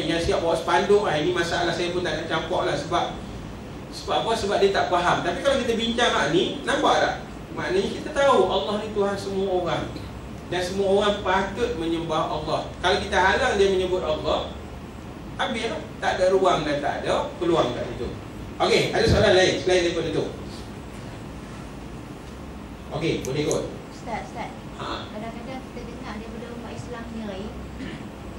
Yang siap bawa spanduk, ini masalah saya pun tak nak campur lah. Sebab apa? Sebab dia tak faham. Tapi kalau kita bincang ni, nampak tak? Maknanya kita tahu Allah ni Tuhan semua orang, dan semua orang patut menyembah Allah. Kalau kita halang dia menyebut Allah, habis lah. Tak ada ruang dan tak ada peluang kat situ. Okey, ada soalan lain selain daripada itu? Okey, boleh ikut. Ustaz. Kadang-kadang kita dengar daripada umat Islam sendiri,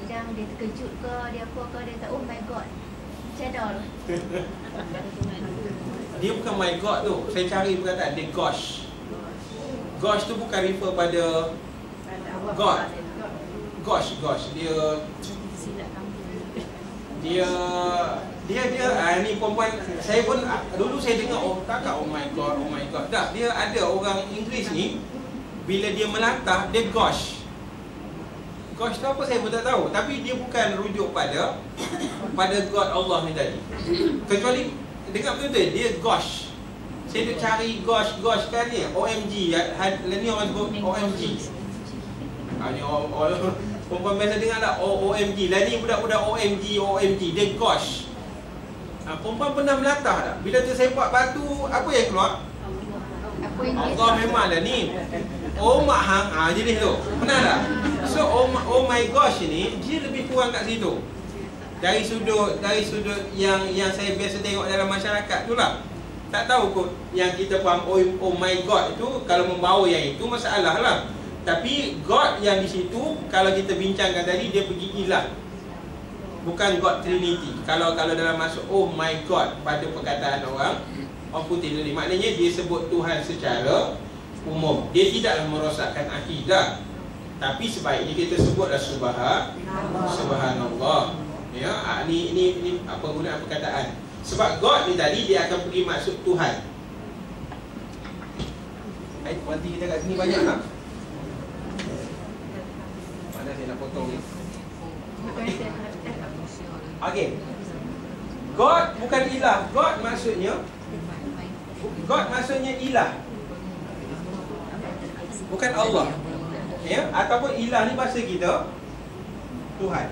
yang dia terkejut ke, dia apa ke, dia tak, oh my God, cedol. Dia bukan my God tu. Saya cari perkataan dia gosh. Gosh tu bukan refer pada God. Gosh. Dia ni perempuan. Saya pun dulu saya dengar, oh takkan oh my God. Tak, dia ada orang Inggeris ni, bila dia melatah dia gosh. Gosh tu apa saya pun tak tahu. Tapi dia bukan rujuk pada God Allah ni tadi. Kecuali dengar betul dia gosh. Saya duk cari gosh kan ni OMG. Ni orang sebut OMG. Ni perempuan biasa dengar tak OMG. Lah ni budak-budak OMG dia gosh. Perempuan pernah melatah tak? Bila tu saya buat batu, apa yang keluar? Allah memang dah ni. Oh mak hang, jenis tu. Pernah tak? So oh my gosh ni dia lebih kurang kat situ. Dari sudut yang saya biasa tengok dalam masyarakat tu lah. Tak tahu kot yang kita faham oh my God itu kalau membawa yang itu masalah lah. Tapi God yang di situ kalau kita bincangkan tadi dia pergi ilah. Bukan God Trinity. Kalau dalam masuk oh my God pada perkataan orang putih tadi, maknanya dia sebut Tuhan secara umum. Dia tidaklah merosakkan akidah. Tapi sebaiknya kita sebutlah Subhanallah. Ya, ini apa guna perkataan? Sebab God ni tadi dia akan pergi maksud Tuhan. Nanti kita kat sini banyak lah. Mana saya nak potong ni? Okey. God bukan ilah. God maksudnya ilah. Bukan Allah. Ya, ataupun ilah ni bahasa kita Tuhan.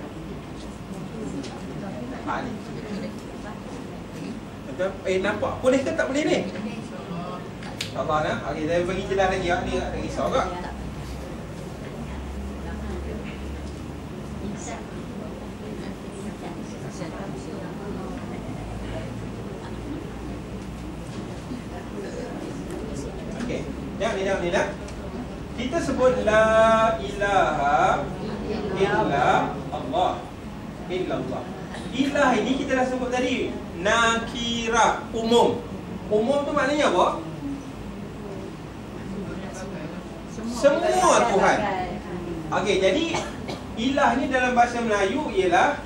Nampak? Boleh ke tak boleh ni? InsyaAllah nah. Okey, saya bagi jelas lagi. Ni tak risau ke? Okey. Ni dah. Kita sebut la ilaha illa Allah. Illallah. Ilah ini kita dah sebut tadi nakirah, umum. Umum tu maknanya apa? Semua Tuhan. Okey, jadi ilah ni dalam bahasa Melayu ialah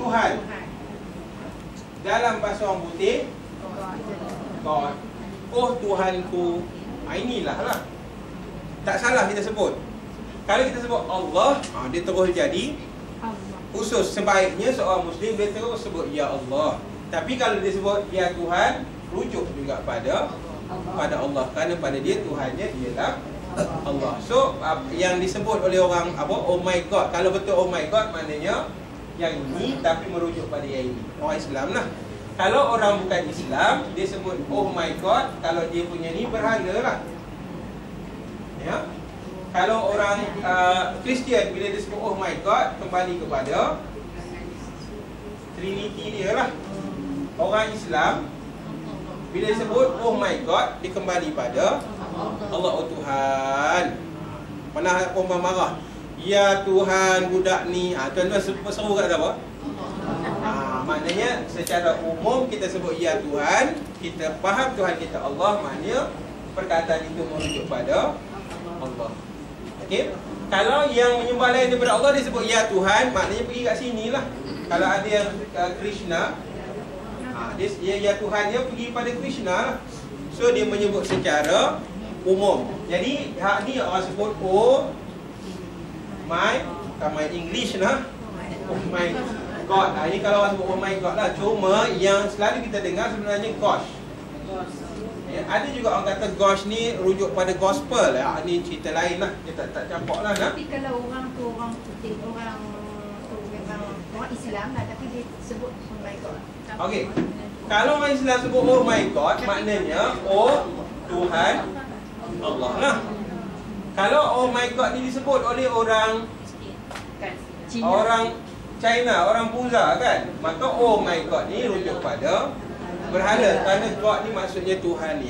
Tuhan. Dalam bahasa orang putih God. Oh Tuhanku. Inilah lah. Tak salah kita sebut. Kalau kita sebut Allah, dia terus jadi khusus. Sebaiknya seorang Muslim dia terus sebut Ya Allah. Tapi kalau dia sebut Ya Tuhan, rujuk juga pada Allah. Kerana pada dia Tuhannya ialah Allah. So yang disebut oleh orang oh my God, kalau betul oh my God maknanya yang ini, tapi merujuk pada yang ini. Orang Islam lah. Kalau orang bukan Islam, dia sebut oh my God, kalau dia punya ni berhala lah. Ya. Kalau orang Kristian bila dia sebut oh my God, kembali kepada Trinity dia lah. Orang Islam bila dia sebut oh my God, dia kembali pada Allah, oh Tuhan. Pernah perempuan marah, ya Tuhan budak ni, tuan-tuan seru kat apa? Maknanya secara umum kita sebut ya Tuhan, kita faham Tuhan kita Allah, maknanya perkataan itu merujuk pada Allah. Okey. Kalau yang menyembah lain daripada Allah dia sebut ya Tuhan, maknanya pergi kat sini lah. Kalau ada yang Krishna, dia ya Tuhan dia pergi pada Krishna lah. So dia menyebut secara umum. Jadi hak ni orang sebut oh my, bukan my English lah, oh my God. Ini kalau orang sebut oh my God lah. Cuma yang selalu kita dengar sebenarnya gosh. Ya, ada juga orang kata gosh ni rujuk pada gospel. Ni cerita lain lah. Dia tak campur lah. Tapi kalau orang tu orang putih, orang tu memang orang Islam lah, tapi dia sebut oh my God. Okey. Kalau orang Islam sebut oh my God, maknanya oh Tuhan Allah lah. Kalau oh my God ni disebut oleh orang China, orang Buddha kan, maka oh my God ni rujuk pada berhala. Kerana God ni maksudnya Tuhan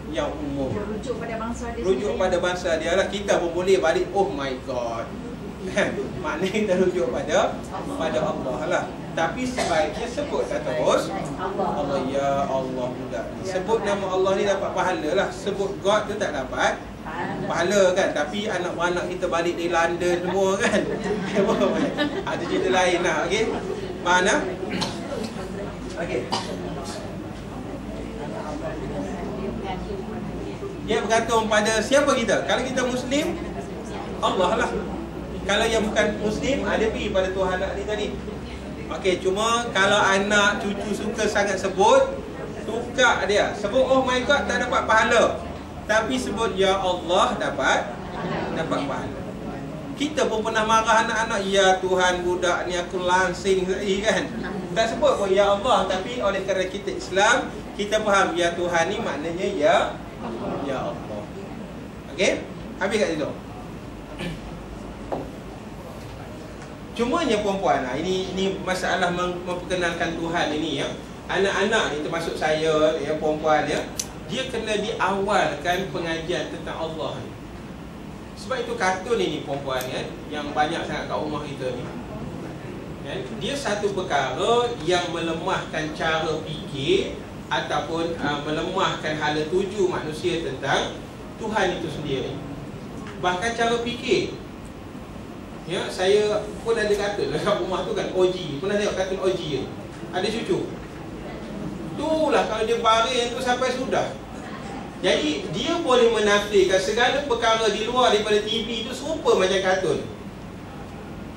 yang umum. Rujuk pada bangsa dia. Rujuk pada bangsa dia lah. Kita pun boleh balik oh my God. Maknanya kita rujuk pada Allah lah. Tapi sebaiknya sebut terus Allah, ya Allah pula. Sebut nama Allah ni dapat pahala lah. Sebut God tu tak dapat pahala kan. Tapi anak-anak kita balik dari London semua kan. Ada cerita lain lah. Okey, mana? Okey, dia bergantung pada siapa kita. Kalau kita Muslim, Allah lah. Kalau yang bukan Muslim, ada pergi pada Tuhan ni tadi. Okey, cuma kalau anak cucu suka sangat sebut, tukar dia. Sebut oh my God tak dapat pahala, tapi sebut ya Allah dapat pahala. Kita pun pernah marah anak-anak, ya Tuhan budak ni aku langsing kan. Tak sebut pun ya Allah, tapi oleh kerana kita Islam, kita faham ya Tuhan ni maknanya ya Allah. Okey? Habis kat situ. Cumanya perempuan, ini masalah memperkenalkan Tuhan ini ya. Anak-anak ni termasuk saya ya, perempuan ya, dia kena diawalkan pengajian tentang Allah ni. Sebab itu kartun ini perempuan ya, yang banyak sangat kat rumah kita ni. Kan? Dia satu perkara yang melemahkan cara fikir ataupun melemahkan hala tuju manusia tentang Tuhan itu sendiri. Bahkan cara fikir. Ya, saya pun ada kartun dekat rumah tu kan, OG. Pernah tengok kartun OG ke? Ada cucu. Itulah kalau dia baring tu sampai sudah. Jadi dia boleh menafsirkan segala perkara di luar daripada TV tu serupa macam kartun.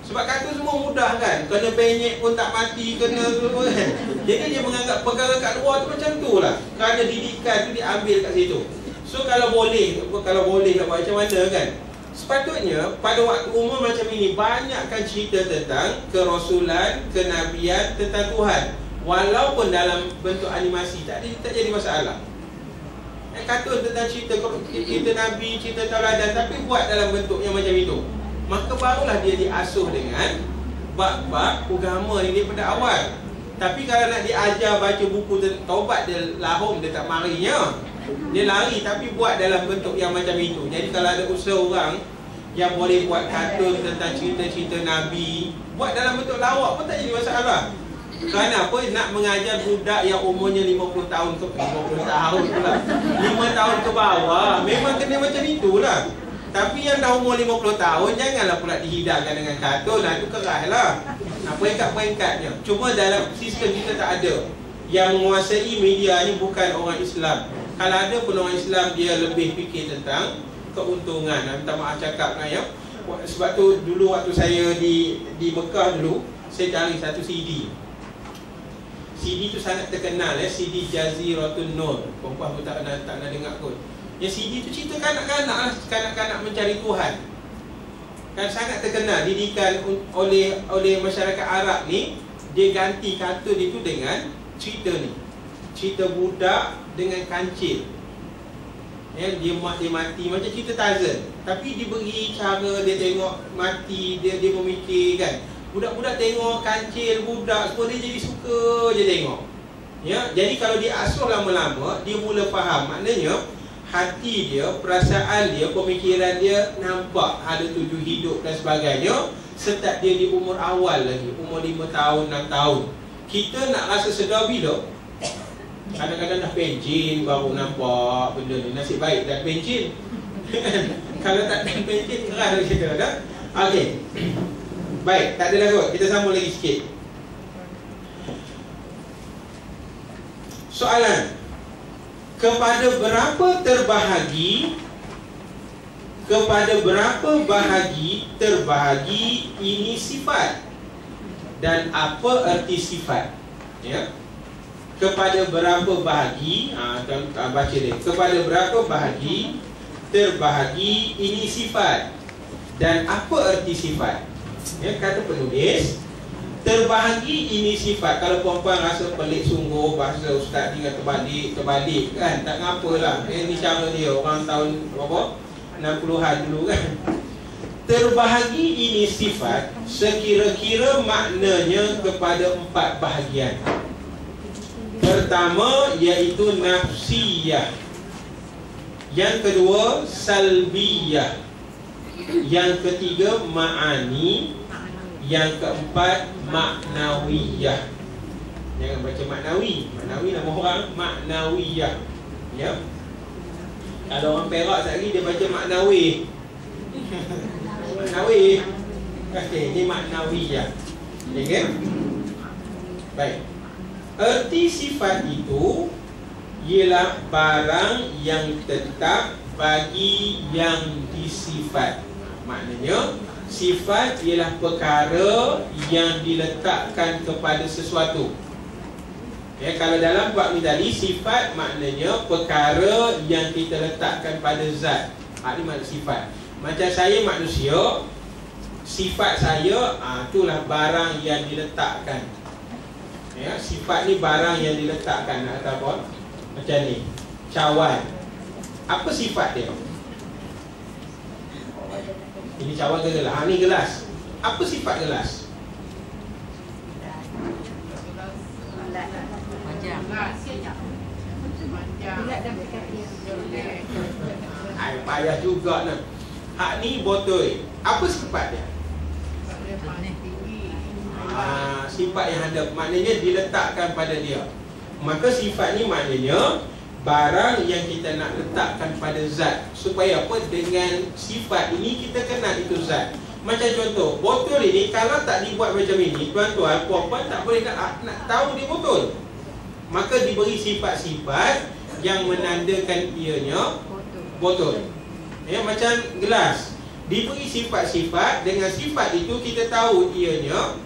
Sebab kartun semua mudah kan. Kena benyek pun tak mati, kena semua kan. Jadi dia menganggap perkara kat luar tu macam tu lah. Kerana didikan tu diambil kat situ. So kalau boleh nak buat macam mana kan. Sepatutnya pada waktu umur macam ini banyakkan cerita tentang kerasulan, kenabian, tentang Tuhan. Walaupun dalam bentuk animasi tak jadi masalah. Kartun tentang cerita Nabi, cerita tauladan, tapi buat dalam bentuk yang macam itu. Maka barulah dia diasuh dengan bab-bab agama ni daripada awal. Tapi kalau nak diajar baca buku taubat, dia lahum, dia tak marinya. Dia lari, tapi buat dalam bentuk yang macam itu. Jadi kalau ada usaha orang yang boleh buat kartun tentang cerita-cerita Nabi, buat dalam bentuk lawak pun tak jadi masalah. Kerana apa? Nak mengajar budak yang umurnya 50 tahun ke 50 tahun pula 5 tahun ke bawah, memang kena macam itulah. Tapi yang dah umur 50 tahun, janganlah pula dihidangkan dengan kartun lah. Itu keras lah. Peringkat-peringkatnya. Cuma dalam sistem kita tak ada. Yang menguasai media ni bukan orang Islam. Kalau ada pun orang Islam, dia lebih fikir tentang keuntungan. Minta maaf cakap kan ya. Sebab tu dulu waktu saya di Mekah dulu, saya cari satu CD. CD tu sangat terkenal ya, CD Jaziratun Nur. Perempuan pun tak pernah dengar pun. Yang CD tu cerita kanak-kanak lah, kanak-kanak mencari Tuhan. Kan sangat terkenal, didikan oleh masyarakat Arab ni. Dia ganti kartun itu dengan cerita ni. Cerita budak dengan kancil. Ya, dia mati macam cerita Tarzan. Tapi diberi cara dia tengok mati, dia memikir kan. Budak-budak tengok kancil budak semua, dia jadi suka je tengok. Ya, jadi kalau dia asuh lama-lama, dia mula faham. Maknanya hati dia, perasaan dia, pemikiran dia nampak ada tuju hidup dan sebagainya. Start dia di umur awal lagi, umur 5 tahun, 6 tahun. Kita nak rasa sedar bila? Kadang-kadang dah pencin baru nampak benda ni. Nasib baik dah pencin. Kalau tak ada pencin, keras kita dah. Okey. Baik, tak ada dah kot. Kita sambung lagi sikit. Soalan. Kepada berapa terbahagi ini sifat? Dan apa erti sifat? Ya. Kepada berapa bahagi, baca dia. Kepada berapa bahagi terbahagi ini sifat? Dan apa erti sifat? Ya, kata penulis, Terbahagi ini sifat. Kalau perempuan rasa pelik sungguh, bahasa ustaz tinggal terbalik kan, tak ngapalah. Ini cara dia, orang tahun berapa? 60-an dulu kan. Terbahagi ini sifat sekira-kira maknanya kepada 4 bahagian. Pertama iaitu nafsiyah. Yang kedua salbiyah. Yang ketiga ma'ani. Yang keempat maknawiyah. Jangan baca maknawi. Maknawi nama orang, maknawiyah. Ya. Kalau orang Perak sekali dia baca maknawi. Maknawi. Okey, ini maknawiyah. Okey. Baik. Erti sifat itu ialah barang yang tetap bagi yang disifat. Maknanya sifat ialah perkara yang diletakkan kepada sesuatu. Ya, kalau dalam bab ni tadi, sifat maknanya perkara yang kita letakkan pada zat. Ini makna sifat. Macam saya manusia, sifat saya itulah barang yang diletakkan. Ya, sifat ni barang yang diletakkan. Nak kata apa? Macam ni, cawan. Apa sifat dia? Ini cawan ke gelas? Ni gelas. Apa sifat gelas? Payah juga nak. Hak ni botol. Apa sifat dia? Sifat yang ada, maknanya diletakkan pada dia. Maka sifat ni maknanya barang yang kita nak letakkan pada zat. Supaya apa? Dengan sifat ini kita kenal itu zat. Macam contoh, botol ini kalau tak dibuat macam ini, tuan-tuan, puan-puan tak boleh nak tahu dia botol. Maka diberi sifat-sifat yang menandakan ianya botol. Ya, macam gelas. Diberi sifat-sifat, dengan sifat itu kita tahu ianya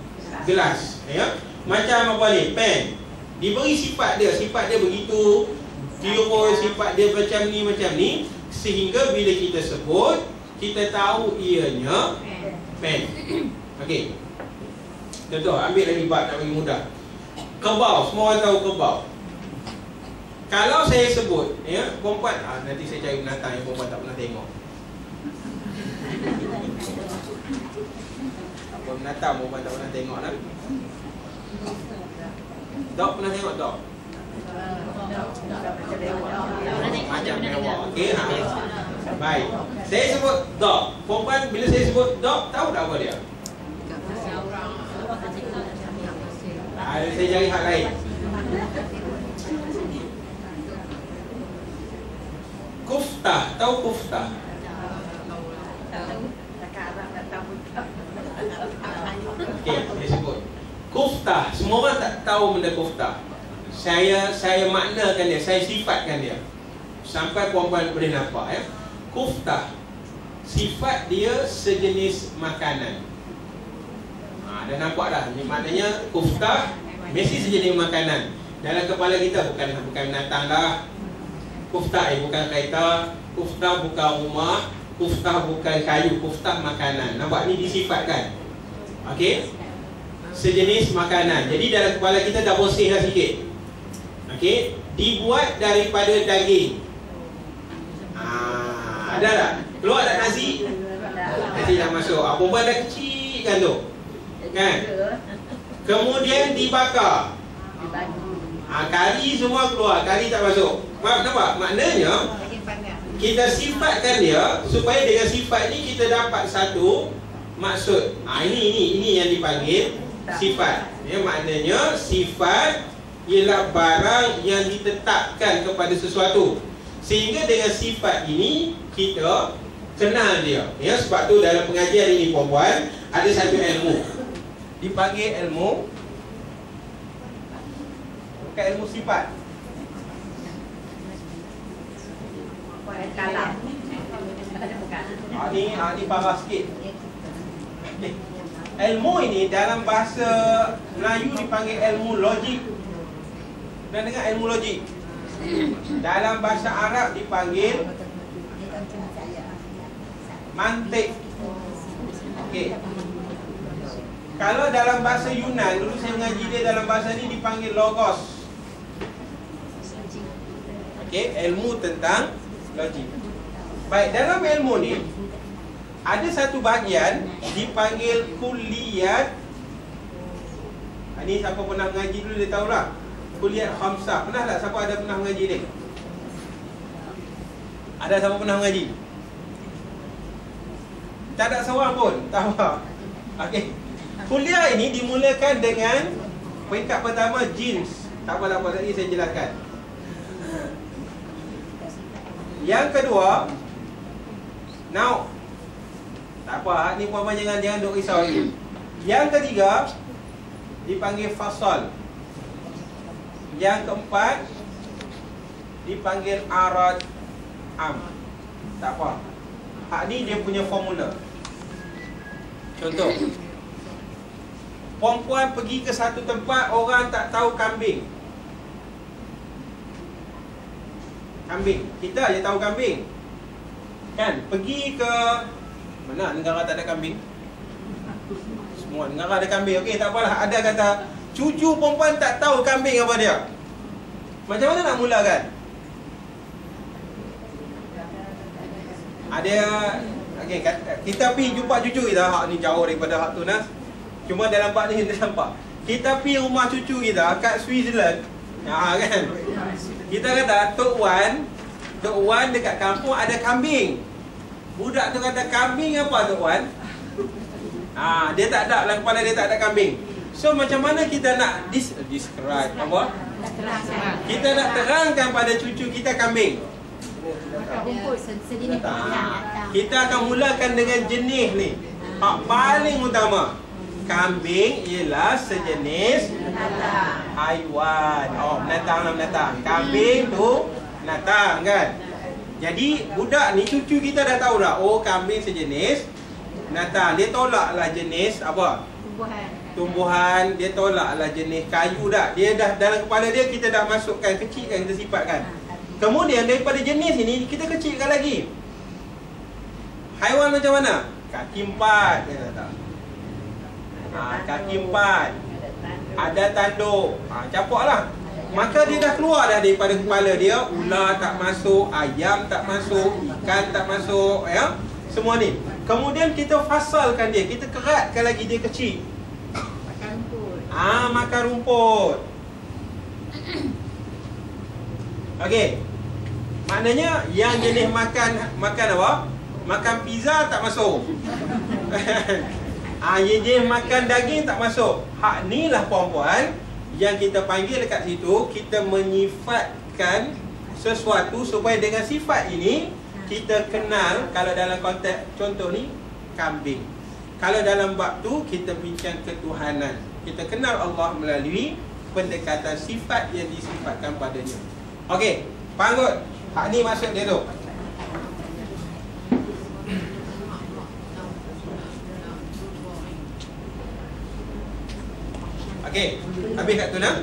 gelas. Ya. Macam apa ni? Pen. Diberi sifat dia begitu. Kira sifat dia macam ni, sehingga bila kita sebut, kita tahu ianya pen. Okey. Contoh, ambil lagi bab nak bagi mudah. Kebau, semua orang tahu kebau. Kalau saya sebut, ya, perempuan, nanti saya cari binatang yang perempuan tak pernah tengok. Apa binatang perempuan tak pernah tengok lah? Dog pernah tengok dog? Macam mewah. Okey, baik. Saya sebut dog. Perempuan bila saya sebut dog, tahu tak apa dia? Saya cari hak lain. Kuftah, tahu kuftah? Okey, saya sebut kuftah. Semua orang tak tahu benda kuftah. Saya maknakan dia, saya sifatkan dia sampai perempuan boleh nampak ya. Kuftah, sifat dia sejenis makanan. Dah nampak dah. Maknanya kuftah mesti sejenis makanan. Dalam kepala kita bukan binatang dah. Kuftah bukan kereta, kuftah bukan rumah, kuftah bukan kayu, kuftah makanan. Nampak ni disifatkan. Okey? Sejenis makanan. Jadi dalam kepala kita dah bersih dah sikit. Okey, dibuat daripada daging. Ada tak? Keluar tak nasi? Nasi dah masuk. Perempuan dah kecil kan tu. Kan? Kemudian dibakar. Kari semua keluar, kari tak masuk. Nampak? Maknanya kita sifatkan dia supaya dengan sifat ni kita dapat satu maksud. Ini yang dipanggil sifat. Ya, maknanya sifat ialah barang yang ditetapkan kepada sesuatu. Sehingga dengan sifat ini kita kenal dia. Ya, sebab tu dalam pengajian ini perempuan ada satu ilmu dipanggil ilmu, bukan ilmu sifat. Kalam. Ini parah sikit. Ilmu ini dalam bahasa Melayu dipanggil ilmu logik. Pernah dengar ilmu logik? Dalam bahasa Arab dipanggil mantik. Okey. Kalau dalam bahasa Yunan, dulu saya mengaji dia dalam bahasa ni dipanggil logos. Okey, ilmu tentang logik. Baik, dalam ilmu ni ada satu bahagian dipanggil kulliyat. Ini siapa pernah mengaji dulu dia tahulah. Kulliyat khamsah. Pernah tak siapa ada pernah mengaji ni? Ada siapa pernah mengaji? Tak ada seorang pun. Tak apa. Okey. Kuliah ini dimulakan dengan peringkat pertama jins. Tak apa tadi saya jelaskan. Yang kedua, now. Tak apa, ni puan-puan jangan duk risau lagi. Yang ketiga dipanggil fasal. Yang keempat dipanggil arad am. Tak apa. Hak ni dia punya formula. Contoh, perempuan pergi ke satu tempat, orang tak tahu kambing. Kambing, kita je tahu kambing. Kan, pergi ke mana negara tak ada kambing? Semua negara ada kambing. Okey, tak apalah. Ada kata cucu perempuan tak tahu kambing apa dia. Macam mana nak mulakan? Ada, okey, kita pergi jumpa cucu kita. Hak ni jauh daripada hak tu Nas. Cuma dalam bab ni kita nampak. Kita pergi rumah cucu kita kat Switzerland. Kan? Kita kata Tok Wan dekat kampung ada kambing. Budak tu kata kambing apa Tok Wan? Dia tak ada dalam kepala dia tak ada kambing. So macam mana kita nak describe apa? Kita nak terangkan pada cucu kita kambing. Kita akan mulakan dengan jenis ni. Hak paling utama. Kambing ialah sejenis haiwan. Binatang. Kambing tu binatang kan. Jadi budak ni cucu kita dah tahu dah. Oh, kambing sejenis binatang. Dia tolaklah jenis apa? Tumbuhan. Dia tolaklah jenis kayu dah. Dia dah dalam kepala dia kita dah masukkan, kecilkan, kita sifatkan. Kemudian daripada jenis ini kita kecilkan lagi. Haiwan macam mana? Kaki empat. Dia kata. Kaki empat. Ada tanduk. Capuklah. Maka dia dah keluar dah daripada kepala dia. Ular tak masuk, ayam tak masuk, ikan tak masuk, ya. Semua ni. Kemudian kita fasalkan dia, kita keratkan lagi dia kecil. Makan rumput. Makan rumput. Okey. Maknanya yang jenis makan apa? Makan pizza tak masuk. Yang jenis makan daging tak masuk. Hak ni lah puan-puan yang kita panggil dekat situ, kita menyifatkan sesuatu supaya dengan sifat ini kita kenal. Kalau dalam konteks contoh ni kambing. Kalau dalam bab tu kita bincang ketuhanan. Kita kenal Allah melalui pendekatan sifat yang disifatkan padanya. Okey, panggut. Hak ni maksud dia tu. Okey, habis kat tu nak.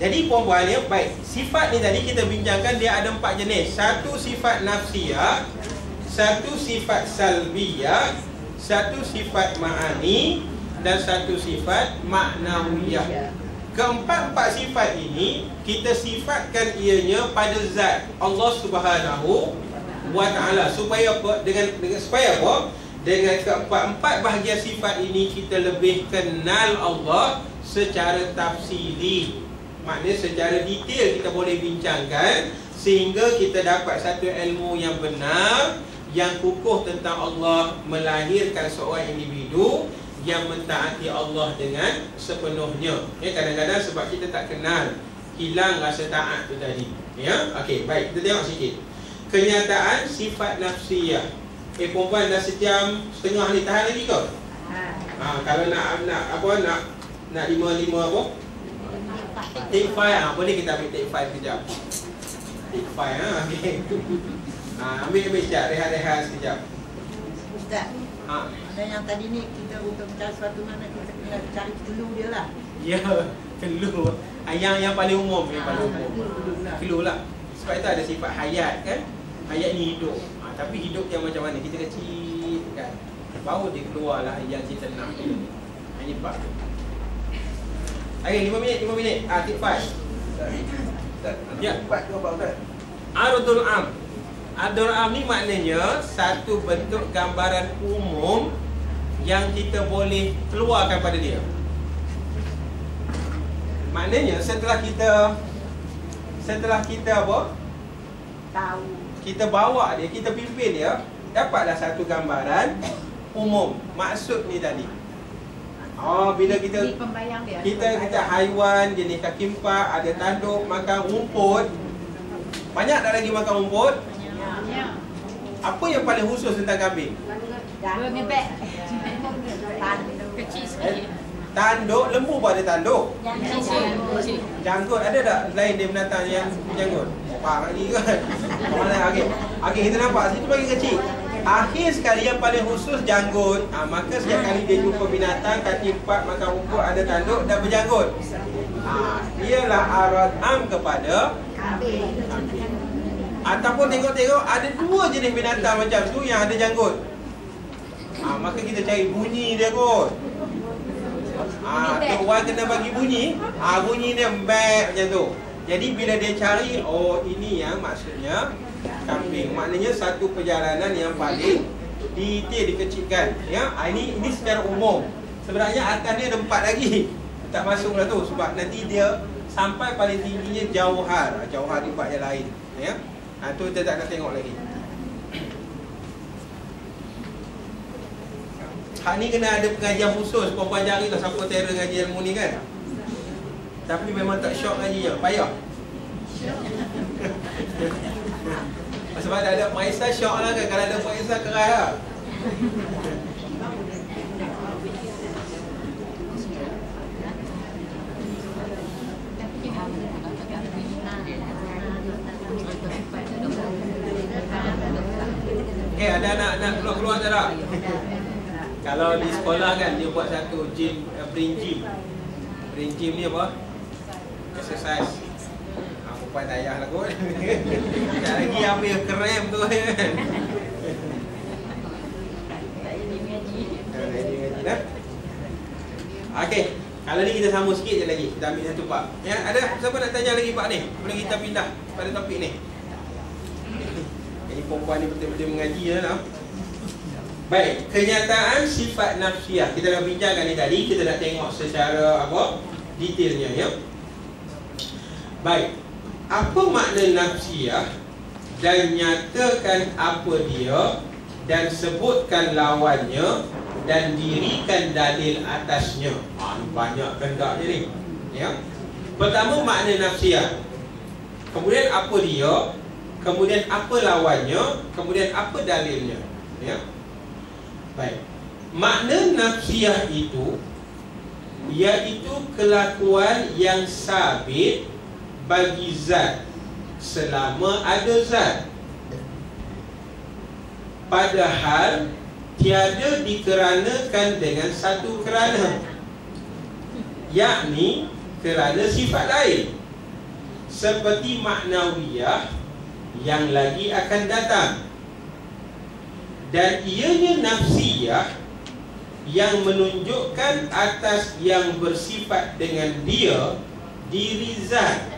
Jadi puan-puan ya, baik. Sifat ni tadi kita bincangkan dia ada 4 jenis. Satu sifat nafsiyah, satu sifat salbiyah, satu sifat ma'ani dan satu sifat maknawiyah. Keempat-empat sifat ini kita sifatkan ianya pada zat Allah Subhanahu wa Ta'ala. Supaya apa? Dengan supaya apa? Dengan keempat-empat bahagian sifat ini kita lebih kenal Allah secara tafsili. Maknanya secara detail kita boleh bincangkan sehingga kita dapat satu ilmu yang benar, yang kukuh tentang Allah, melahirkan seorang individu yang mentaati Allah dengan sepenuhnya. Kadang-kadang sebab kita tak kenal, hilang rasa taat tu tadi. Ya, okey, baik, kita tengok sikit. Kenyataan sifat nafsiyah. Perempuan dah sejam setengah ni, tahan lagi ke? Kalau nak 5 apa? Take 5 boleh kita ambil take 5 sekejap. Take 5 okey. Ambil sekejap, rehat sekejap. Ustaz. Ada yang tadi ni kita untuk mencari sesuatu mana kita kena cari clue dia lah. Ya, clue. Yang paling umum, clue lah. Sebab itu ada sifat hayat kan. Hayat ni hidup. Tapi hidup yang macam mana? Kita kecil kan. baru dia keluarlah yang kita nak. Ini part. Okay, 5 minit. Take 5. Ya. Ardul am. Ardul am ni maknanya satu bentuk gambaran umum yang kita boleh keluarkan pada dia. Maknanya setelah kita apa? Tahu. Kita bawa dia, kita pimpin dia, dapatlah satu gambaran umum. Maksud ni tadi. Bila kita haiwan jenis kaki empat, ada tanduk, makan rumput. Banyak tak lagi makan rumput? Banyak. Apa yang paling khusus tentang kambing? Ngebek. Kecil sikit. Tanduk, lembu pun ada tanduk. Kecil. Janggut ada tak lain dia binatang yang janggut? Pak lagi kan? Mana okey, kita nampak situ bagi kecil. Akhir sekali yang paling khusus janggut. Maka setiap kali dia jumpa binatang kaki empat, makan rumput, ada tanduk dan berjanggut. Ialah arad am kepada Kambing. ataupun tengok-tengok ada dua jenis binatang macam tu yang ada janggut. Maka kita cari bunyi dia kot. Tok Wan kena bagi bunyi. Bunyi dia mbak macam tu. Jadi bila dia cari, ini yang maksudnya kambing. Maknanya satu perjalanan yang paling detail dikecilkan. Ya, ini secara umum. Sebenarnya atas ni ada 4 lagi. Tak masuklah tu sebab nanti dia sampai paling tingginya jauhar. Jauhar di part yang lain. Ya. Tu kita tak nak tengok lagi. Hak ni kena ada pengajian khusus. Kau pelajari lah siapa terror ngaji ilmu ni kan. Tapi memang tak syok ngaji je. Payah. Sebab tak ada Maisa syok lah kan. Kalau ada Maisa keras lah. Ada anak keluar tak tak? Kalau di sekolah kan dia buat satu gym, brain gym. Brain gym ni apa? Exercise. Perempuan tak payah lah kot. Tak lagi apa yang krem tu kan. Tak jadi ngaji dah. Okey, kalau ni kita sambung sikit je lagi. Kita ambil satu part. Ya, ada siapa nak tanya lagi part ni? Boleh kita pindah pada topik ni. Ini perempuan ni betul-betul mengaji lah. Baik, kenyataan sifat nafsiyah. Kita dah bincangkan ni tadi. Kita dah tengok secara apa? Detailnya ya. Baik, apa makna nafsiyah? Dan nyatakan apa dia, dan sebutkan lawannya, dan dirikan dalil atasnya. Banyak kendak je ni ya. Pertama makna nafsiyah, kemudian apa dia, kemudian apa lawannya, kemudian apa dalilnya ya. Baik, makna nafsiyah itu iaitu kelakuan yang sabit bagi zat selama ada zat, padahal tiada dikeranakan dengan satu kerana, yakni kerana sifat lain, seperti maknawiyah yang lagi akan datang. Dan ianya nafsiyah yang menunjukkan atas yang bersifat dengan dia, diri zat,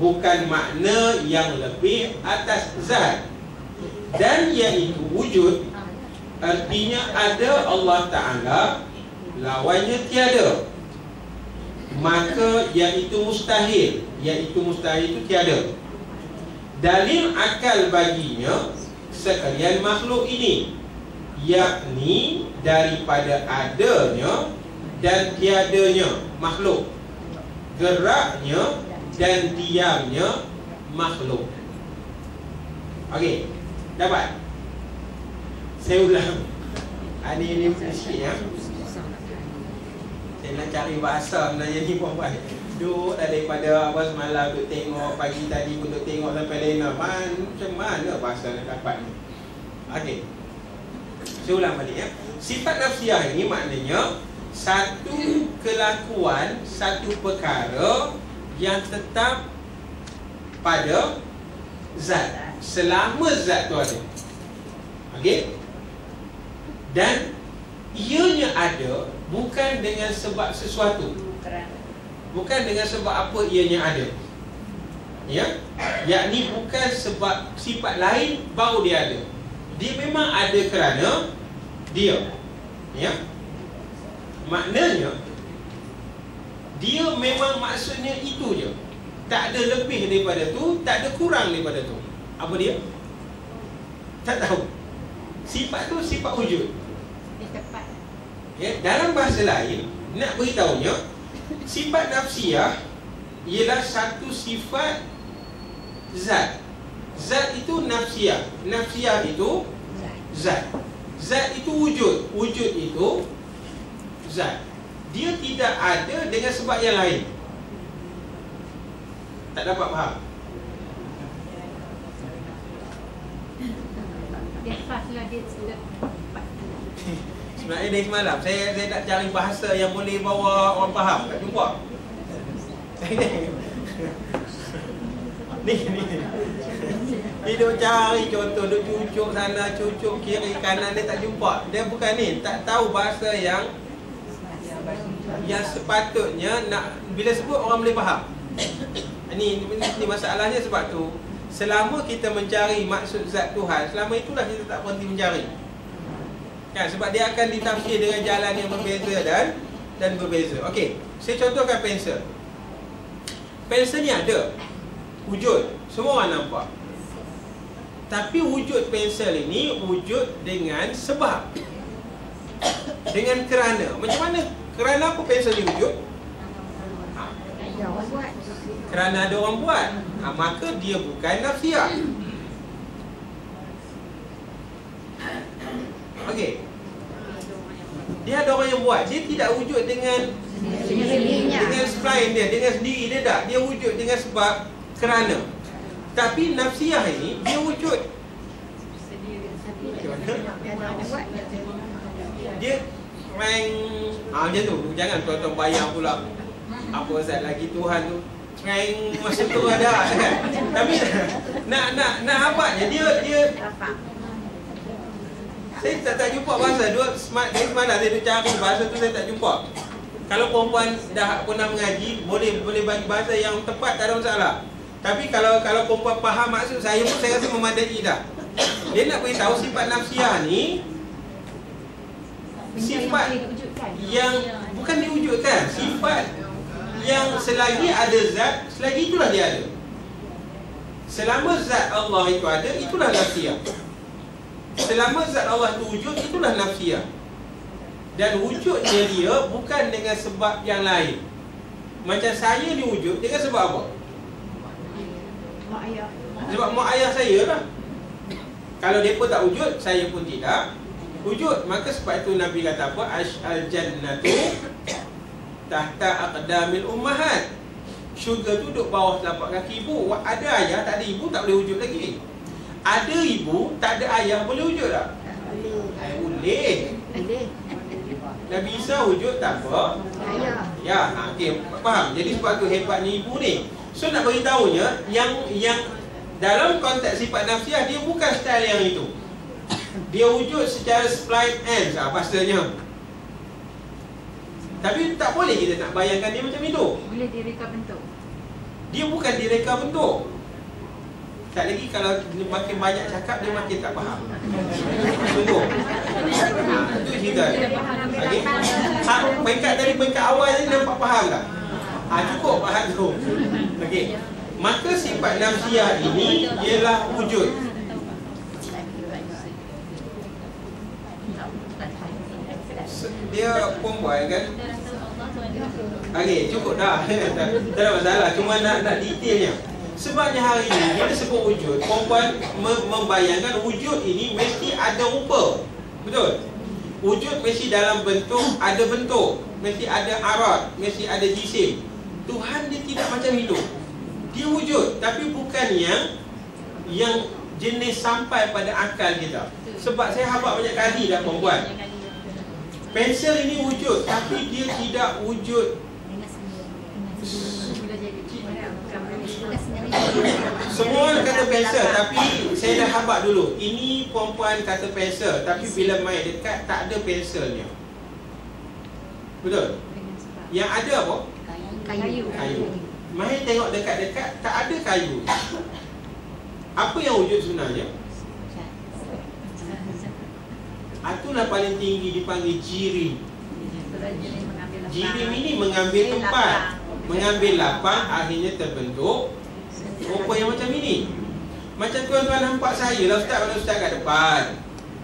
bukan makna yang lebih atas zat. Dan iaitu wujud, artinya ada Allah Ta'ala, lawannya tiada. Maka iaitu mustahil, iaitu mustahil itu tiada. Dalil akal baginya sekalian makhluk ini, yakni daripada adanya dan tiadanya makhluk, geraknya dan diamnya makhluk. Okey, dapat? Saya ulang. Ini sikit ya. Saya nak cari bahasa sebenarnya ni perempuan. Duduk daripada apa semalam duduk tengok, pagi tadi duduk tengok sampai lena. Macam mana bahasa nak dapat ni? Okey, saya ulang balik ya. Sifat nafsiyah ini maknanya satu kelakuan, satu perkara yang tetap pada zat selama zat tu ada. Okey? Dan ianya ada bukan dengan sebab sesuatu, bukan dengan sebab apa ianya ada. Ya, yakni bukan sebab sifat lain baru dia ada. Dia memang ada kerana dia. Ya, maknanya dia memang maksudnya itu je. Tak ada lebih daripada tu, tak ada kurang daripada tu. Apa dia? Tak tahu. Sifat tu sifat wujud. Dia tepat. Ya, dalam bahasa lain nak beritahunya, sifat nafsiyah ialah satu sifat zat. Zat itu nafsiyah. Nafsiyah itu zat. Zat itu wujud. Wujud itu zat. Dia tidak ada dengan sebab yang lain. Tak dapat faham? Dia fast lah, dia tepat. Sebenarnya dari semalam saya nak cari bahasa yang boleh bawa orang faham. Tak jumpa. Ni duk cari contoh, duk cucuk sana, cucuk kiri kanan, dia tak jumpa. Dia bukan ni, tak tahu bahasa yang sepatutnya nak bila sebut orang boleh faham. Ni masalahnya. Sebab tu selama kita mencari maksud zat Tuhan, selama itulah kita tak berhenti mencari. Kan, sebab dia akan ditafsir dengan jalan yang berbeza dan berbeza. Okey, saya contohkan pensel. Pensel ni ada wujud, semua orang nampak. Tapi wujud pensel ini wujud dengan sebab, dengan kerana. Macam mana? Kerana apa pensel ni wujud? Ada orang buat. Kerana ada orang buat. Maka dia bukan nafsiyah. Okey, dia ada orang yang buat. Dia tidak wujud dengan spline dia, dengan sendiri dia tak. Dia wujud dengan sebab, kerana. Tapi nafsiyah ini dia wujud. Dia main macam tu. Jangan tuan-tuan bayang pula apa zat lagi Tuhan tu. Main masa tu ada kan. Tapi nak abadnya dia saya tak jumpa bahasa. Dari semalam saya duk cari bahasa tu, saya tak jumpa. Kalau perempuan dah pernah mengaji, boleh bagi bahasa yang tepat, tak ada masalah. Tapi kalau perempuan faham maksud saya pun, saya rasa memadai dah. Dia nak beritahu sifat nafsiyah ni sifat yang bukan diwujudkan. Sifat yang selagi ada zat, selagi itulah dia ada. Selama zat Allah itu ada, itulah nafsiyah. Selama zat Allah itu wujud, itulah nafsiyah. Dan wujudnya dia bukan dengan sebab yang lain. Macam saya ni wujud dengan sebab apa? Mak ayah. Sebab mak ayah saya lah. Kalau mereka tak wujud, saya pun tidak wujud. Maka sebab itu Nabi kata apa? Al-jannatu tahta aqdamil ummahat. Syurga tu duduk bawah telapak kaki ibu. Ada ayah, tak ada ibu, tak boleh wujud lagi. Ada ibu, tak ada ayah, boleh wujud tak? Boleh. Nabi Isa wujud tak apa? Ya, okey, faham. Jadi sebab tu hebatnya ibu ni. So nak beritahunya yang dalam konteks sifat nafsiyah, dia bukan style yang itu. Dia wujud secara spline ends bahasanya. Tapi tak boleh kita nak bayangkan dia macam itu. Boleh direka bentuk. Dia bukan direka bentuk. Tak lagi kalau makin banyak cakap, dia makin tak faham. Sungguh. Itu cerita. Okay. Peringkat awal ni nampak faham tak? Cukup faham tu. Okey. Maka sifat nafsiyah ini ialah wujud. Dia perempuan kan? Okey, cukup dah. Tak ada masalah. Cuma nak detailnya. Sebabnya hari ini bila sebut wujud, perempuan membayangkan wujud ini mesti ada rupa. Betul? Wujud mesti dalam bentuk, ada bentuk, mesti ada arat, mesti ada jisim. Tuhan dia tidak macam itu. Dia wujud, tapi bukan yang jenis sampai pada akal kita. Sebab saya habaq banyak kali dah perempuan. Pensel ini wujud, tapi dia tidak wujud. Semua orang kata pensel, tapi saya dah habaq dulu. Ini perempuan kata pensel, tapi bila main dekat tak ada penselnya. Betul? Dengan sebab Yang ada apa? kayu. Kayu. Mari tengok dekat-dekat, tak ada kayu. Apa yang wujud sebenarnya? Itulah paling tinggi dipanggil jirim. Jirim ini mengambil tempat, mengambil lapang, akhirnya terbentuk rupa yang macam ini. Macam tuan-tuan nampak saya lah ustaz, kalau ustaz kat depan.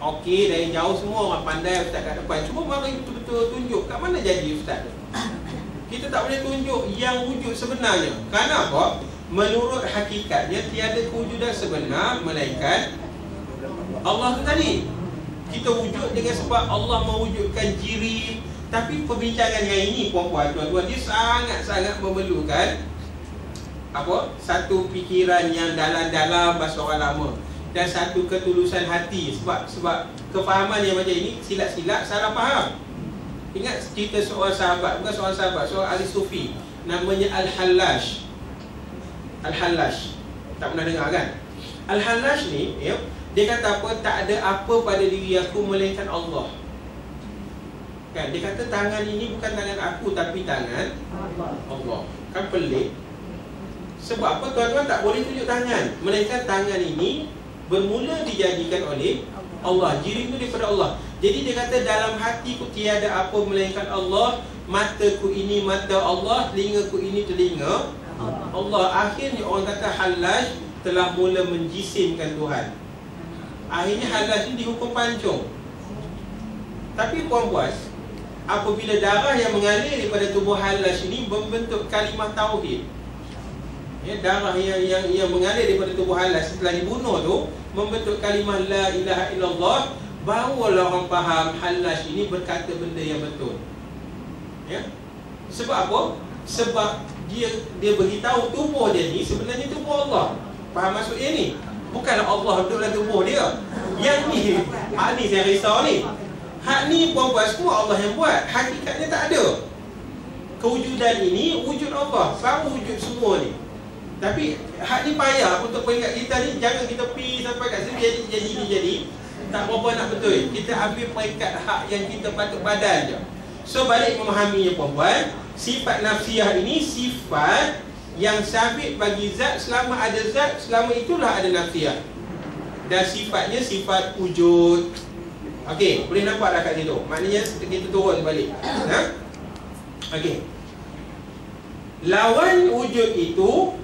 Okey, dari jauh semua orang pandai ustaz kat depan. Cuma mari betul-betul tunjuk kat mana jadi ustaz tu. Kita tak boleh tunjuk yang wujud sebenarnya. Kerana apa? Menurut hakikatnya tiada kewujudan sebenar melainkan Allah tu tadi. Kita wujud dengan sebab Allah mewujudkan jirim. Tapi perbincangan yang ini puan-puan, tuan-tuan, dia sangat-sangat memerlukan apa? Satu fikiran yang dalam-dalam bahasa orang lama dan satu ketulusan hati. Sebab kefahaman yang macam ini silap-silap, salah faham. Ingat cerita seorang sahabat, bukan seorang sahabat, seorang ahli sufi, namanya Al-Hallash. Al-Hallash, tak pernah dengar kan? Al-Hallash ni, ya, dia kata apa? Tak ada apa pada diri aku melainkan Allah. Kan? Dia kata tangan ini bukan tangan aku, tapi tangan Allah. Kan pelik. Sebab apa? Tuan-tuan tak boleh tunjuk tangan, melainkan tangan ini bermula dijadikan oleh Allah. Jirim itu daripada Allah. Jadi dia kata dalam hatiku tiada apa melainkan Allah. Mataku ini mata Allah, telingaku ini telinga Allah. Akhirnya orang kata Hallash telah mula menjisimkan Tuhan. Akhirnya Hallash ini dihukum pancung. Tapi puan-puan, apabila darah yang mengalir daripada tubuh Hallash ini membentuk kalimah tauhid, ya, darah yang mengalir daripada tubuh Hallash setelah dibunuh tu membentuk kalimah la ilaha illallah, barulah orang faham Hallash ini berkata benda yang betul. Ya. Sebab apa? Sebab dia beritahu tubuh dia ni sebenarnya tubuh Allah. Faham maksud dia ni? Bukanlah Allah duduk dalam tubuh dia. Yang ni, hak ni saya risau ni. Hak ni puan-puan semua Allah yang buat. Hakikatnya tak ada. Kewujudan ini wujud Allah, baru wujud semua ni. Tapi hak ni payah untuk peringat kita ni. Jangan kita pergi sampai kat sini jadi. Tak berapa nak betul. Kita ambil peringkat hak yang kita patut badan je. So balik memahaminya puan-puan, sifat nafsiyah ini sifat yang sabit bagi zat. Selama ada zat, selama itulah ada nafsiyah. Dan sifatnya sifat wujud. Okey, boleh nampak dah kat situ. Maknanya kita turun balik. Ha? Okey. Lawan wujud itu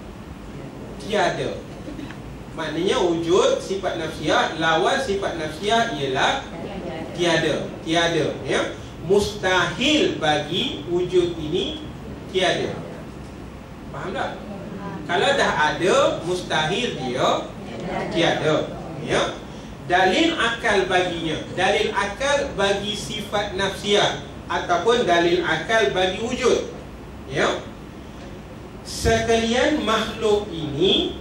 tiada. Maknanya wujud sifat nafsiyah, lawan sifat nafsiyah ialah tiada. Tiada, ya. Mustahil bagi wujud ini tiada. Faham tak? Kalau dah ada, mustahil dia tiada. Ya. Dalil akal baginya, dalil akal bagi sifat nafsiyah ataupun dalil akal bagi wujud. Ya. Sekalian makhluk ini,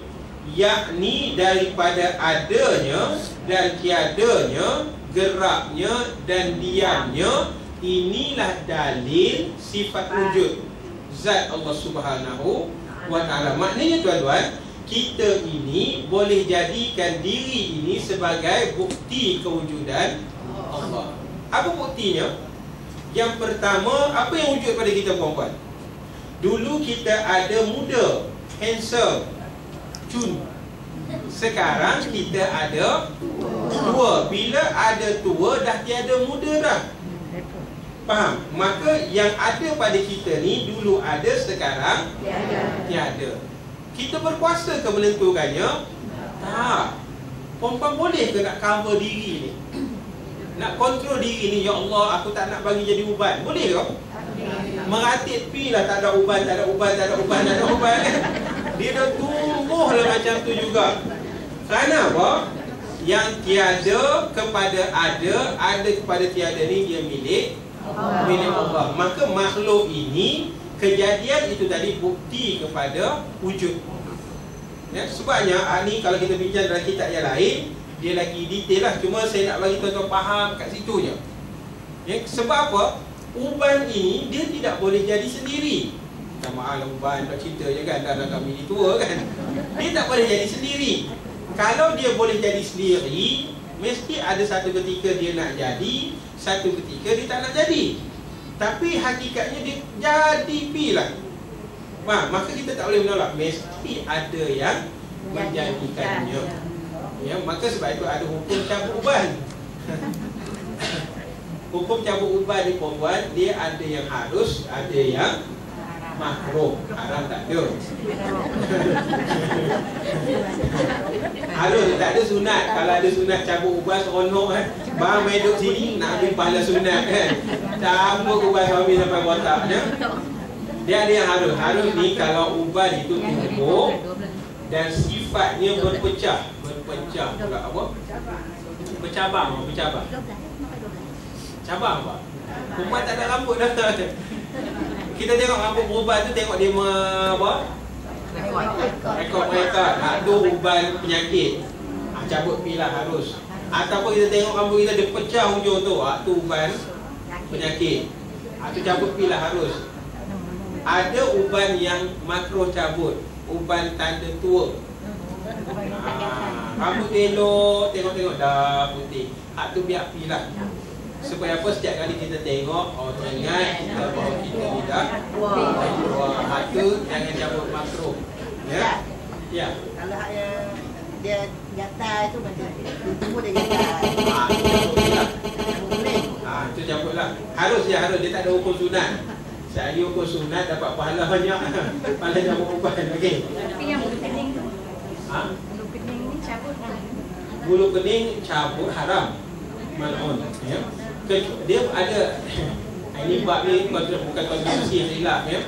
yakni daripada adanya dan tiadanya, geraknya dan diamnya, inilah dalil sifat wujud zat Allah Subhanahu wa ta'ala. Maknanya tuan-tuan, kita ini boleh jadikan diri ini sebagai bukti kewujudan Allah. Apa buktinya? Yang pertama, apa yang wujud pada kita puan-puan? Dulu kita ada muda, handsome, cun. Sekarang kita ada tua. Bila ada tua, dah tiada muda dah. Faham? Maka yang ada pada kita ni dulu ada, sekarang tiada. Kita berkuasa ke menentukannya? Tak. Perempuan boleh ke nak cover diri ni? Nak kontrol diri ni, ya Allah, aku tak nak bagi jadi uban. Boleh ke? Meratit pi lah, tak ada uban, tak ada uban, tak ada uban, tak ada uban kan? Dia dah tumbuh lah macam tu juga. Kerana apa? Yang tiada kepada ada kepada tiada ni dia milik Allah. Maka makhluk ini, kejadian itu tadi bukti kepada wujud. Ya, sebabnya ni kalau kita bincang dalam kitab yang lain, dia lagi detail lah. Cuma saya nak bagi tuan-tuan faham kat situ je. Ya, sebab apa? Uban ini dia tidak boleh jadi sendiri. Sama lah uban, tak cerita je kan, dah kami ni tua kan. Dia tak boleh jadi sendiri. Kalau dia boleh jadi sendiri, mesti ada satu ketika dia nak jadi, satu ketika dia tak nak jadi. Tapi hakikatnya dia jadi P lah. Maka kita tak boleh menolak. Mesti ada yang menjadikannya. Ya, maka sebab itu ada hukum cabut uban. Hukum cabut uban di perempuan, dia ada yang harus, ada yang makruh. Haram tak ada. Harus tak ada sunat. Kalau ada sunat cabut uban seronok kan. Bang main duduk sini nak ambil pahala sunat kan. Cabut uban suami sampai botak je. Dia ada yang harus. Harus ni kalau uban itu tumpuk dan sifatnya berpecah. Berpecah pula apa? Bercabang. Cabang apa? Perempuan tak ada rambut dah. Kita tengok rambut perempuan tu, tengok dia apa? Rekod. Tu uban penyakit. Cabut pilah harus. Ataupun kita tengok rambut kita dia pecah hujung tu, tu uban penyakit. Tu cabut pilah harus. Ada uban yang makruh cabut, uban tanda tua. Rambut elok, tengok dah putih. Tu biar pilah. Supaya apa, setiap kali kita tengok, teringat kita bahawa kita ni dah tu jangan cabut makruh. Ya. Ya. Kalau dia gatal tu macam tumbuh dia gatal. Itu cabutlah. Harus dia tak ada hukum sunat. Sekali hukum sunat dapat pahala banyak. Pahala cabut uban. Okey. Tapi yang bulu kening tu. Bulu kening ni cabut kan? Bulu kening cabut haram. Mal'un. Ya. Dia ada ini bab ni bukan konstitusi yang hilaf ya.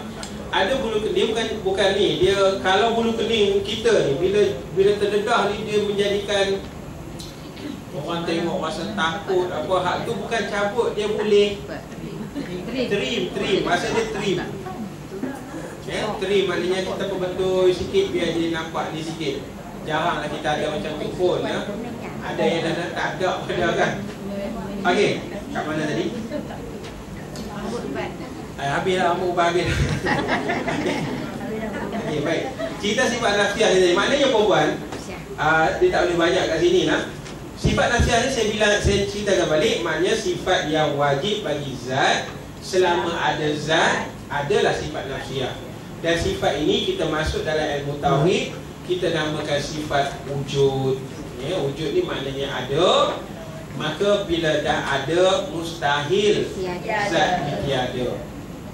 Ada bulu kening bukan ni. Dia kalau bulu kening kita ni bila terdedah ni dia menjadikan orang tengok rasa takut apa hak tu, bukan cabut, dia boleh trim. Maksud dia trim. Ya, trim maknanya kita perbetul sikit biar dia nampak ni sikit. Jaranglah kita ada macam tu pun ya. Ada yang dah tak ada kan. Okey, kat mana tadi? Habislah rambut uban habis. Okey, baik. Cerita sifat nafsiah ni tadi. Maknanya perempuan dia tak boleh banyak kat sini lah. Sifat nafsiah ni saya ceritakan balik. Maknanya sifat yang wajib bagi zat. Selama ada zat, adalah sifat nafsiah. Dan sifat ini kita masuk dalam ilmu tauhid, kita namakan sifat wujud. Ya, wujud ni maknanya ada. Maka bila dah ada, mustahil zat ni tiada.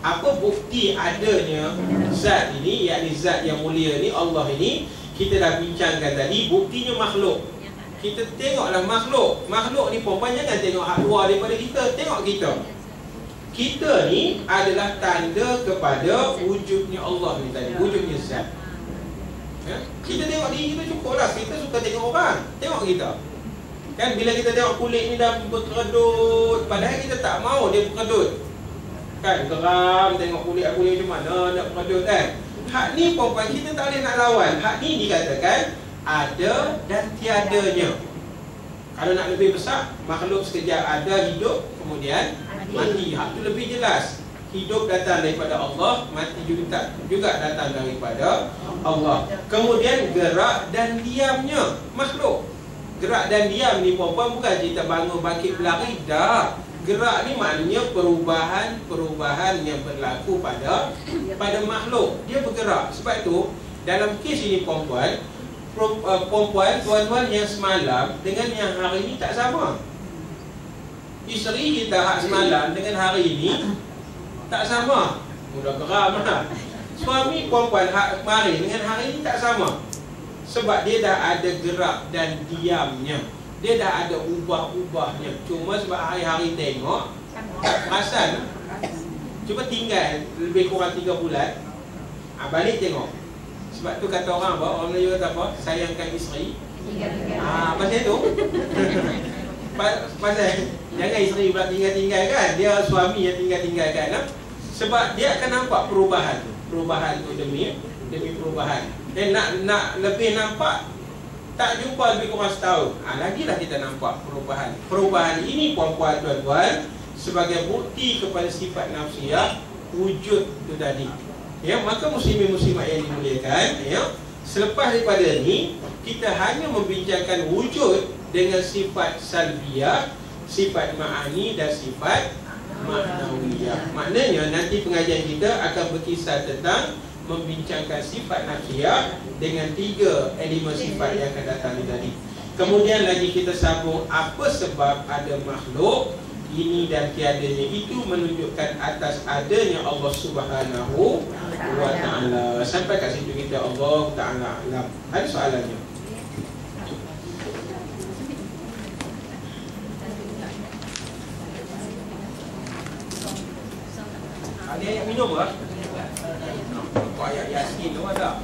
Apa bukti adanya zat ini, yakni zat yang mulia ni, Allah ini, kita dah bincangkan tadi. Buktinya makhluk. Kita tengoklah makhluk. Makhluk ni perempuan jangan tengok hak luar daripada kita. Tengok kita. Kita ni adalah tanda kepada wujudnya Allah ni tadi, wujudnya zat. Ya? Kita tengok diri kita cukuplah. Kita suka tengok orang. Tengok kita. Kan bila kita tengok kulit ni dah berkedut, padahal kita tak mau dia berkedut. Kan geram tengok kulit aku ni macam mana nak berkedut kan. Hak ni perempuan kita tak boleh nak lawan. Hak ni dikatakan ada dan tiadanya. Kalau nak lebih besar, makhluk sekejap ada, hidup, kemudian mati. Hak tu lebih jelas. Hidup datang daripada Allah, mati juga datang daripada Allah. Kemudian gerak dan diamnya makhluk. Gerak dan diam ni perempuan bukan cerita bangun, bangkit, berlari. Dah. Gerak ni maknanya perubahan yang berlaku pada makhluk. Dia bergerak. Sebab itu dalam kes ini perempuan tuan-tuan yang semalam dengan yang hari ini tak sama. Isteri kita hak semalam dengan hari ini tak sama. Mudah geram lah. Suami perempuan hak kemarin dengan hari ini tak sama. Sebab dia dah ada gerak dan diamnya. Dia dah ada ubah-ubahnya. Cuma sebab hari-hari tengok perasan. Cuba tinggal lebih kurang 3 bulan, balik tengok. Sebab tu kata orang apa? Orang Melayu kata apa? Sayangkan isteri. Pasal tu pasal jangan isteri pula tinggal-tinggal kan. Dia suami yang tinggal-tinggal kan. Sebab dia akan nampak perubahan. Perubahan tu demi perubahan. Dan nak lebih nampak, tak jumpa lebih kurang setahun, lagilah kita nampak perubahan. Perubahan ini perempuan tuan-tuan sebagai bukti kepada sifat nafsiyah wujud itu tadi. Ya, maka muslimin-muslimat yang dimuliakan, ya, selepas daripada ini kita hanya membincangkan wujud dengan sifat salbiyah, sifat ma'ani dan sifat ma'nawiyah. Maknanya nanti pengajian kita akan berkisar tentang membincangkan sifat nafiah dengan 3 elemen sifat yang akan datang tadi. Kemudian lagi kita sambung apa sebab ada makhluk ini dan tiadanya itu menunjukkan atas adanya Allah Subhanahu wa ta'ala. Sampai kat situ kita Allah ta'ala alam. Ada soalannya? Ada yang minum ke? Kau ayat Yasin tu ada?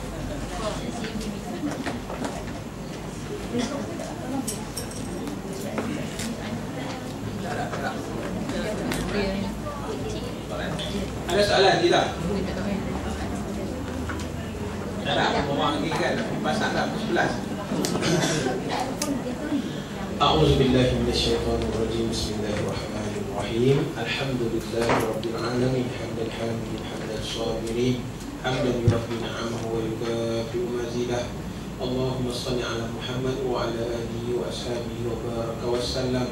Ada soalan tidak? Tak ada, orang lagi kan? Pasal tak? 11. A'udzubillahi minasyaitonirrajim. Bismillahirrahmanirrahim. Alhamdulillahirabbil alamin. Hamdan hamidin, hamdan sabirin, hamdan yuwaffi ni'amahu wa yukafi'u mazidah. Allahumma shalli ala Muhammad wa ala alihi wa ashabihi wa baraka wa sallam.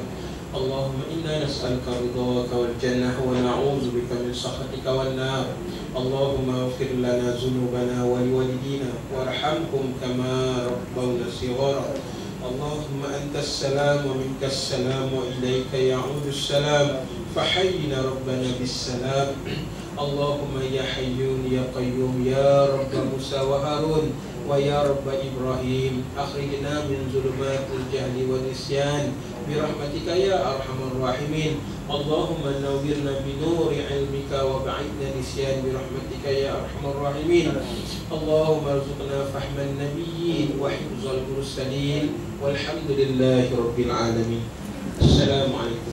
Allahumma inna nas'aluka ridhaka wal jannah wa na'udzu bika min sakhatika wan nar. Allahumma ighfir lana dhunubana wa liwalidina warhamhum kama rabbawna shighara. Allahumma antas salam wa minkas salam wa ilayka ya'udu salam. Fahayyina rabbana bis salam. Allahumma ya hayyun ya qayyum ya rabb Musa wa Harun wa ya rabb Ibrahim, akhrijna min zulumatil jahli wal nisyan birahmatika ya arhamar rahimin. Allahumma nawwirna bi nuri ilmika wa ba'idna nisyan birahmatika ya arhamar rahimin. Allahumma arzuqna fahman nabiyyin wa hifzal mursalin walhamdulillahi rabbil alamin. Assalamualaikum.